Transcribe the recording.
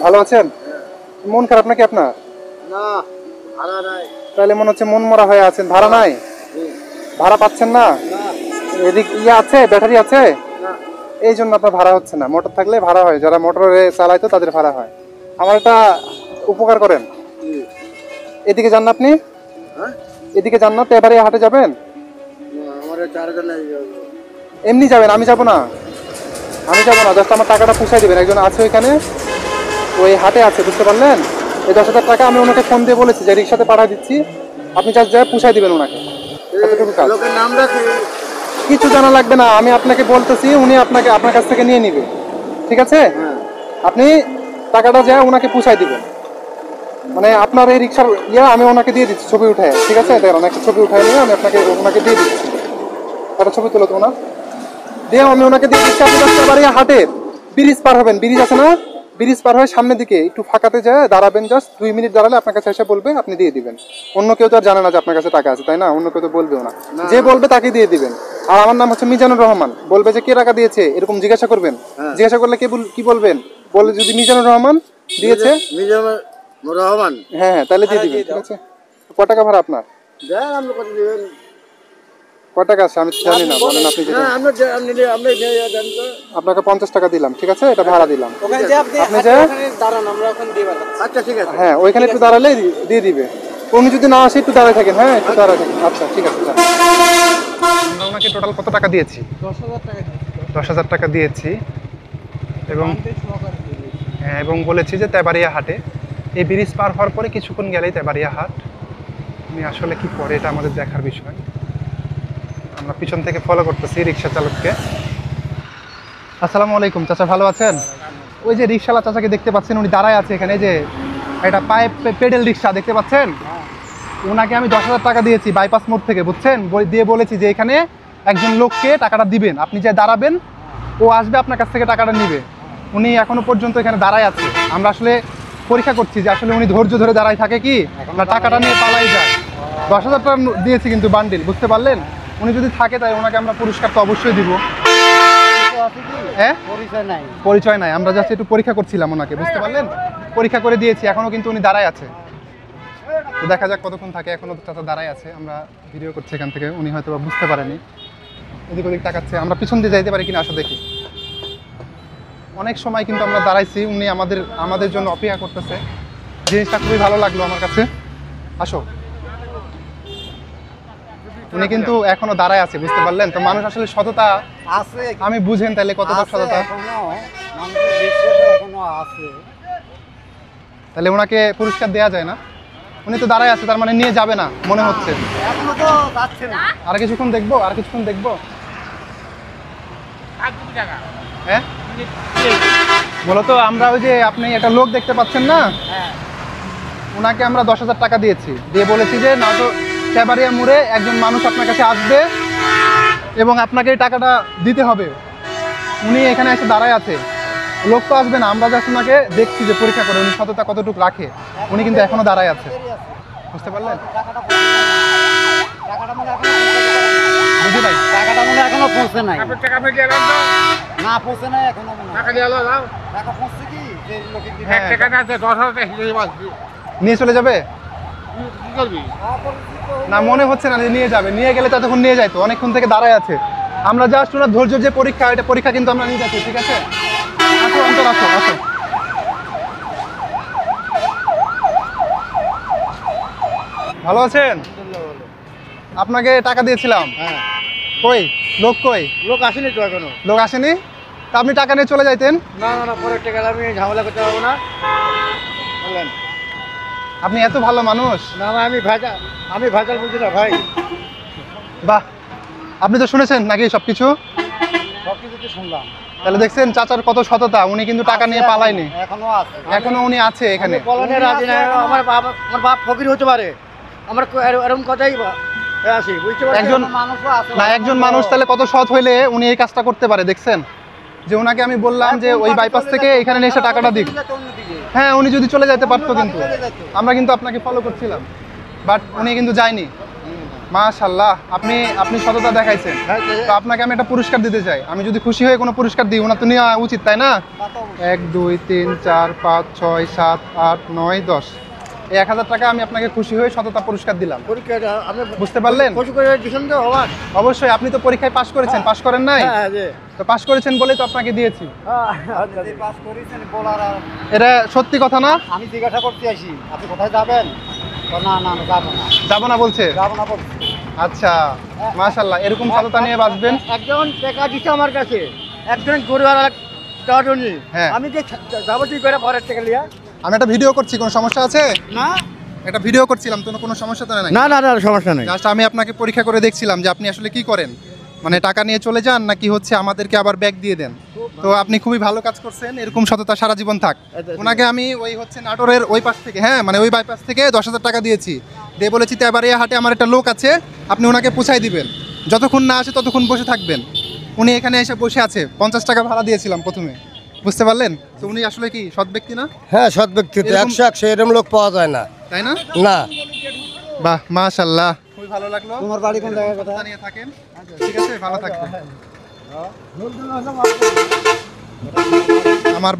ভালো আছেন? মন খারাপ নাকি আপনার? না, ভাড়া নাই। তাহলে মনে হচ্ছে মন মরা হয়ে আছেন। ভাড়া নাই? ভাড়া পাচ্ছেন না? এদিক আছে, ব্যাটারি আছে, এই জন্য আপনার ভাড়া হচ্ছে না। মোটর থাকলে ভাড়া হয়, যারা মোটরে চালাইতো তাদের ভাড়া হয়। আমার একটা উপকার করেন, এদিকে যান না আপনি? এদিকে যান না, এবারে হাটে যাবেন? এমনি যাবেন, আমি যাবো না। আমি যাবো না, জাস্ট আমার টাকাটা পুষাই দিবেন। একজন আছে ওইখানে, ওই হাটে আছে, বুঝতে পারলেন? এই 10,000 টাকা আমি ওনাকে ফোন দিয়ে বলেছি যে রিক্সাতে পাঠিয়ে দিচ্ছি, আপনি জাস্ট যা পুষাই দিবেন ওনাকে। এতটুকু কাজ। কিছু জানা লাগবে না, আমি আপনাকে বলতেছি, উনি আপনাকে আপনার কাছ থেকে নিয়ে নিবে। ঠিক আছে? আপনি টাকাটা যা ওনাকে পুষাই দিবেন। মানে আপনার এই রিক্সার আমি ওনাকে দিয়ে দিচ্ছি, ছবি উঠায়। ঠিক আছে? দেখুন, একটা ছবি উঠায় নিয়ে আমি আপনাকে ওনাকে দিয়ে দিচ্ছি। একটা ছবি তুলো তো ওনার দিয়ে, আমি ওনাকে দিয়ে দিচ্ছি। আপনি বাড়ি হাটে ব্রিজ পার হবেন, ব্রিজ আছে না, ব্রিজ পার হয়ে সামনের দিকে একটু ফাঁকাতে যায় দাঁড়াবেন। জাস্ট 2 মিনিট দাঁড়ালে আপনার কাছে এসে বলবে, আপনি দিয়ে দিবেন। অন্য কেউ তো আর জানে না যে আপনার কাছে টাকা আছে, তাই না? অন্য কেউ তো বলবেও না, যে বলবে তাকে দিয়ে দিবেন। আর আমার নাম হচ্ছে মিজানুর রহমান। বলবে যে কে টাকা দিয়েছে, এরকম জিজ্ঞাসা করবেন। জিজ্ঞাসা করলে কি বলবেন? বলে যদি মিজানুর রহমান দিয়েছে, রহমান, হ্যাঁ তাহলে দিয়ে দিবেন। ঠিক আছে? কত টাকা ভাড়া আপনার? কত টাকা আছে আমি জানি না, বলেন আপনি। আপনাকে 50 টাকা দিলাম, ঠিক আছে? এটা ভাড়া দিলাম। আপনি যে আচ্ছা ঠিক আছে, হ্যাঁ ওইখানে একটু দাঁড়ালে দিয়ে দিবে। উনি যদি না আসে একটু দাঁড়ায় থাকেন। হ্যাঁ, একটু দাঁড়ায় থাকেন। আচ্ছা ঠিক আছে। আমরা ওনাকে টোটাল কত টাকা দিয়েছি? 10,000 টাকা দিয়েছি। এবং বলেছি যে তেবাড়িয়া হাটে, এই ব্রিজ পার হওয়ার পরে কিছুক্ষণ গেলেই তেবাড়িয়া হাট। উনি আসলে কি করে এটা আমাদের দেখার বিষয়। আমরা পিছন থেকে ফলো করতেছি রিক্সা চালককে। আসসালামু আলাইকুম চাচা, ভালো আছেন? ওই যে রিক্সাওয়ালা চাচাকে দেখতে পাচ্ছেন, উনি দাঁড়ায় আছে এখানে, যে এটা পাইপ পেডেল রিক্সা দেখতে পাচ্ছেন, ওনাকে আমি 10,000 টাকা দিয়েছি বাইপাস মোড় থেকে, বুঝছেন? দিয়ে বলেছি যে এখানে একজন লোককে টাকাটা দিবেন, আপনি যে দাঁড়াবেন, ও আসবে আপনার কাছ থেকে টাকাটা নিবে। উনি এখনো পর্যন্ত এখানে দাঁড়ায় আছে। আমরা আসলে পরীক্ষা করছি যে আসলে উনি ধৈর্য ধরে দাঁড়ায় থাকে কি না টাকাটা নিয়ে পালাই যায়। 10,000 টাকা দিয়েছি কিন্তু বান্ডিল, বুঝতে পারলেন? উনি যদি থাকে তাই ওনাকে আমরা পুরস্কার তো অবশ্যই দিব। হ্যাঁ, পরিচয় নাই, আমরা জাস্ট একটু পরীক্ষা করছিলাম ওনাকে, বুঝতে পারলেন? পরীক্ষা করে দিয়েছি, এখনো কিন্তু উনি দাঁড়ায় আছে। তো দেখা যাক কতক্ষণ থাকে। এখনো চাচা দাঁড়ায় আছে, আমরা ভিডিও করছি এখান থেকে। উনি হয়তো বুঝতে পারেনি, এদিক ওদিক তাকাচ্ছে। আমরা পিছন দিয়ে যাইতে পারি কিনা আসো দেখি। অনেক সময় কিন্তু আমরা দাঁড়াইছি, উনি আমাদের জন্য অপেক্ষা করতেছে। জিনিসটা খুবই ভালো লাগলো আমার কাছে। আসো, উনি কিন্তু এখনো দাঁড়ায় আছে, বুঝতে পারলেন? তো মানুষ আসলে সততা আছে, আমি বুঝেন তাহলে কতটা সততা। তাহলে ওনাকে পুরস্কার দেওয়া যায় না? উনি তো দাঁড়ায় আছে, তার মানে নিয়ে যাবে না মনে হচ্ছে। আর কিছুক্ষণ দেখবো, আর কিছুক্ষণ দেখবো। হ্যাঁ, মূলত আমরা ওই যে আপনি একটা লোক দেখতে পাচ্ছেন না, ওনাকে আমরা 10,000 টাকা দিয়েছি, দিয়ে বলেছি যে না তো তেবাড়িয়া মোড়ে একজন মানুষ আপনার কাছে আসবে এবং আপনাকে এই টাকাটা দিতে হবে। উনি এখানে এসে দাঁড়ায় আছে, লোক তো আসবে না, আমরা জাস্ট ওনাকে দেখছি যে পরীক্ষা করে উনি সততা কতটুকু রাখে। উনি কিন্তু এখনো দাঁড়ায় আছে, বুঝতে পারলেন? বুঝি নাই, টাকাটা মনে এখনো পৌঁছে নাই। না পৌঁছে নাই এখনো, নিয়ে চলে যাবে না মনে হচ্ছে না যে নিয়ে যাবে। নিয়ে গেলে ততক্ষণ নিয়ে যাইতো, অনেকক্ষণ থেকে দাঁড়ায় আছে। আমরা জাস্ট ওনার ধৈর্যের যে পরীক্ষা, এটা পরীক্ষা কিন্তু আমরা নিয়ে যাচ্ছি। ঠিক আছে, আসো অন্তর, আসো আসো। ভালো আছেন? আপনাকে টাকা দিয়েছিলাম। কই লোক, কই লোক আসেনি তো এখনো। লোক আসেনি? তা আপনি টাকা নিয়ে চলে যাইতেন। না না না, পরের টাকা আমি ঝামেলা করতে পারবো না। বললেন আপনি এত ভালো মানুষ। না না, আমি ভেজাল বুঝি না ভাই। বাহ, আপনি তো শুনেছেন নাকি সবকিছু? সবকিছু তো শুনলাম। তাহলে দেখছেন চাচার কত সততা, উনি কিন্তু টাকা নিয়ে পালায়নি, এখনো উনি আছে এখানে। রাজি না, আমার বাপ ফকির হতে পারে, আমার এরকম কথাই আসি, বুঝতে পারছেন? একজন মানুষ তাহলে কত সৎ হইলে উনি এই কাজটা করতে পারে। দেখছেন যে ওনাকে আমি বললাম যে ওই বাইপাস থেকে এখানে এসে টাকাটা দিক। হ্যাঁ, উনি যদি চলে যেতে পারতো, কিন্তু আমরা কিন্তু আপনাকে ফলো করছিলাম, বাট উনি কিন্তু যায়নি। মাশাআল্লাহ, আপনি আপনি সততা দেখাইছেন। হ্যাঁ, তো আপনাকে আমি একটা পুরস্কার দিতে চাই। আমি যদি খুশি হয়ে কোনো পুরস্কার দিই, ওনার তো নেওয়া উচিত, তাই না? 1 2 3 4 5 6 7 8 9 10, এই 1000 টাকা আমি আপনাকে খুশি হয়ে সততা পুরস্কার দিলাম। পরীক্ষাটা আপনি বুঝতে পারলেন? খুশি করে দিয়েছেন তো হওয়ার। অবশ্যই, আপনি তো পরীক্ষায় পাশ করেছেন, পাশ করেন নাই? হ্যাঁ জি। তো পাশ করেছেন বলেই তো আপনাকে দিয়েছি। পাস করেছেন বলার আর এটা সত্যি কথা না? আমি জিজ্ঞাসা করতে আসি আপনি কোথায় যাবেন? না না না যাবো না, যাবো না বলছে? যাবো না বলছি। আচ্ছা, মাশাআল্লাহ, এরকম সততা নিয়ে বাঁচবেন। একজন টাকা দিচ্ছে আমার কাছে, একজন গরিব আর দেওয়ার জন্য। হ্যাঁ। আমি যে যাবো ঠিক করে পরের টাকা লিয়া। আমি একটা ভিডিও করছি, কোনো সমস্যা আছে? না একটা ভিডিও করছিলাম তো, কোনো সমস্যা তো নাই? না না না সমস্যা নেই। জাস্ট আমি আপনাকে পরীক্ষা করে দেখছিলাম যে আপনি আসলে কি করেন, মানে টাকা নিয়ে চলে যান নাকি হচ্ছে আমাদেরকে আবার ব্যাগ দিয়ে দেন। তো আপনি খুবই ভালো কাজ করছেন, এরকম সততা সারা জীবন থাক। ওনাকে আমি ওই হচ্ছে নাটোরের ওই পাশ থেকে, হ্যাঁ মানে ওই বাইপাস থেকে 10,000 টাকা দিয়েছি, দিয়ে বলেছি তেবাড়িয়া হাটে আমার একটা লোক আছে, আপনি ওনাকে পৌঁছাই দিবেন, যতক্ষণ না আসে ততক্ষণ বসে থাকবেন। উনি এখানে এসে বসে আছে, 50 টাকা ভাড়া দিয়েছিলাম প্রথমে, বুঝতে পারলেন? তো উনি আসলে কি সৎ ব্যক্তি না? হ্যাঁ সৎ ব্যক্তি তো, এরকম- 100 এরকম লোক পাওয়া যায় না। তাই না? না। বাহ, মাশাআল্লাহ, খুবই ভালো লাগলো। তোমার বাড়ি কোন জায়গায়? সততা নিয়ে থাকেন, ঠিক আছে, ভালো থাকবেন। আমার